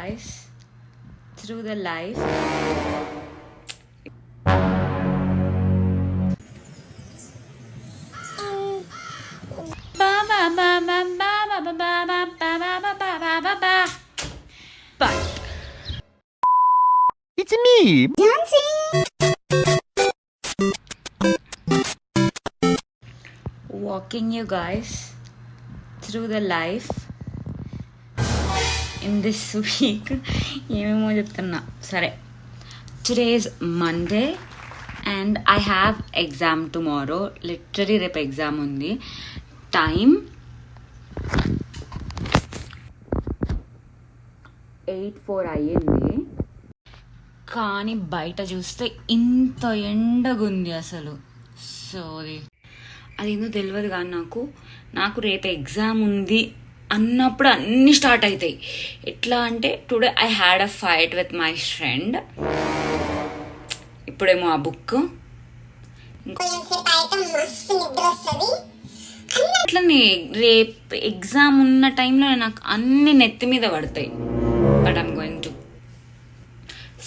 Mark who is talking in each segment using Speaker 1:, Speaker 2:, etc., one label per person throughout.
Speaker 1: guys through the life. But
Speaker 2: it's me,
Speaker 1: walking you guys through the life in this week. ఏమేమో చెప్తున్నా సరే. Today is Monday and I have exam tomorrow. Literally రేపు exam ఉంది. Time 8:04 అయ్యింది. కానీ బయట చూస్తే ఇంత ఎండగుంది అసలు. సో అదేందో తెలియదు కానీ నాకు రేపు ఎగ్జామ్ ఉంది అన్నప్పుడు అన్నీ స్టార్ట్ అవుతాయి. ఎట్లా అంటే today I had a fight with my friend. ఇప్పుడేమో ఆ బుక్ అట్లనే రేపు ఎగ్జామ్ ఉన్న టైంలో నాకు అన్ని నెత్తి మీద పడతాయి. బట్ ఐమ్ గోయింగ్ టు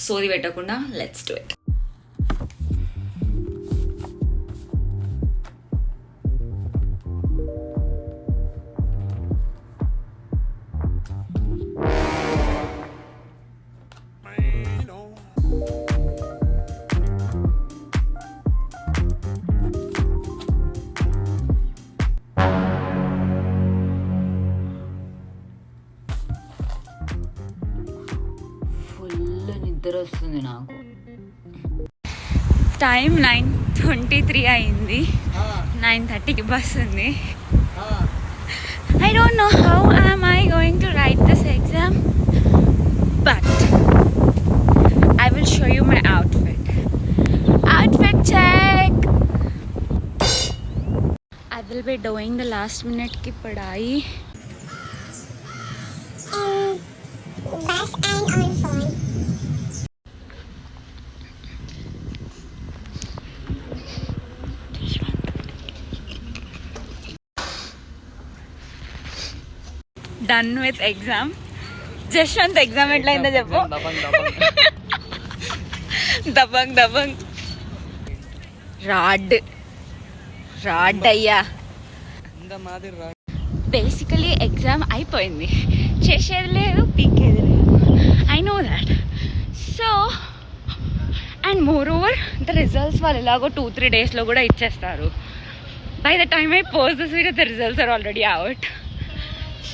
Speaker 1: సోది పెట్టకుండా లెట్స్ డూ ఇట్. నిద్ర వస్తుంది నాకు. టైం 9:23 అయింది. 9:30కి బస్ ఉంది. I don't know how am I going to write this exam, but I will show you my outfit. Outfit check. I will be doing the last minute की पढ़ाई. Bus and on phone. Done with exam. Jashwanth exam ఎట్లయిందో చెప్పు. దబంగ్ దబంగ్ రాడ్ అయ్యా. Basically exam అయిపోయింది. చేసేది లేదు, పీకేది లేదు. I know that. So and moreover the results వాళ్ళు ఎలాగో 2-3 డేస్లో కూడా ఇచ్చేస్తారు. By the time I post this video the results are already out.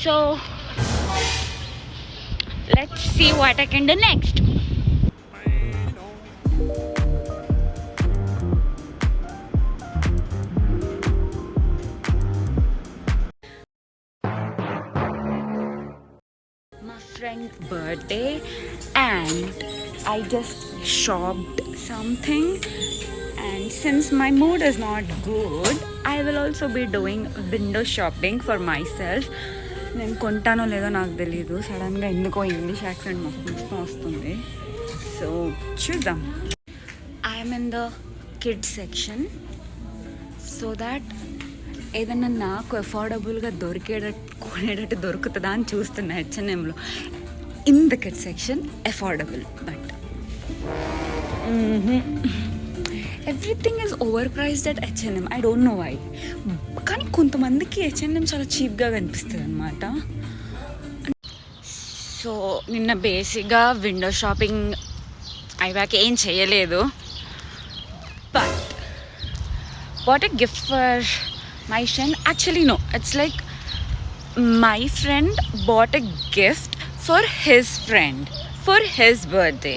Speaker 1: So let's see what I can do next. My friend's birthday and I just shopped something, and since my mood is not good, I will also be doing window shopping for myself. నేను కొంటానో లేదో నాకు తెలీదు. సడన్గా ఎందుకో English accent మొత్తం వస్తుంది. So చూద్దాం. I'm in the kids section so that ఏదన్నా నాకు అఫోర్డబుల్గా కొనేటట్టు దొరుకుతుందా అని చూస్తున్నా. H&Mలో in the kids section affordable, but everything is overpriced at H&M. I don't know why. కానీ కొంతమందికి H&M చాలా చీప్గా కనిపిస్తుంది అనమాట. సో నిన్న బేసిక్గా విండో షాపింగ్ అయ్యాక ఏం చేయలేదు. But what a gift for my friend. Actually no, it's like my friend bought a gift for his friend for his birthday.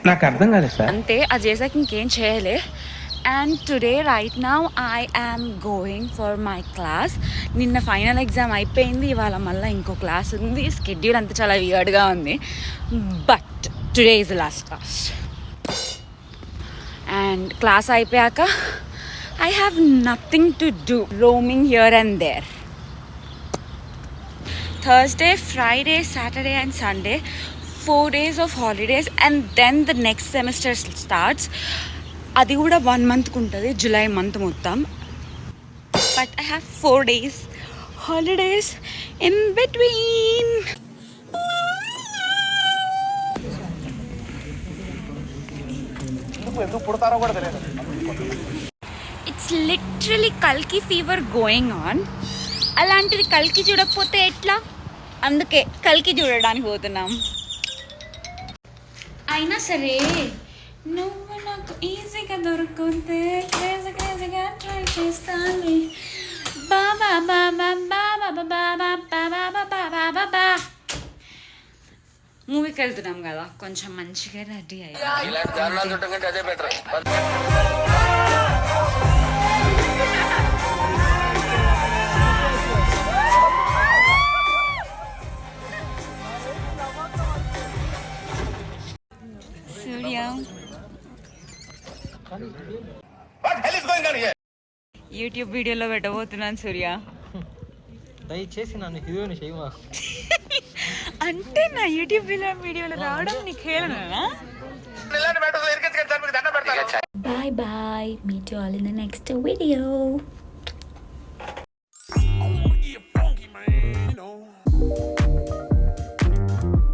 Speaker 2: నాకు అర్థం కాలేదు సార్.
Speaker 1: అంతే, అది చేసాక ఇంకేం చేయలే. And today right now I am going for my class. నిన్న final exam అయిపోయింది. ఇవాళ మళ్ళీ ఇంకో క్లాస్ ఉంది. స్కెడ్యూల్ అంతా చాలా వియర్డ్గా ఉంది. But today is the last class. And class అయిపోయాక I have nothing to do, roaming here and there. Thursday, Friday, Saturday and Sunday, 4 days of holidays, and then the next semester starts. అది కూడా 1 month ఉంటుంది, July month మొత్తం. But I have 4 days holidays in between. It's literally కల్కి fever going on. అలాంటిది కల్కి చూడకపోతే ఎట్లా? అందుకే కల్కి చూడడానికి పోతున్నాం. అయినా సరే నువ్వు నాకు ఈజీగా దొరుకుతే క్రేజీగా ట్రై చేస్తాను. బాబా బాబా బాబా బాబా బాబా బాబా బాబా. మూవీకి వెళ్తున్నాం కదా, కొంచెం మంచిగా రెడీ అయ్యి. సూర్య యూట్యూబ్ వీడియోలో పెట్టబోతున్నాను. సూర్య
Speaker 3: దయచేసి నన్ను హీరోని చేయవా.
Speaker 1: అంటే నా యూట్యూబ్ వీడియోలో రావడం నీకు హేళననా? Bye bye. Meet you all in the next video.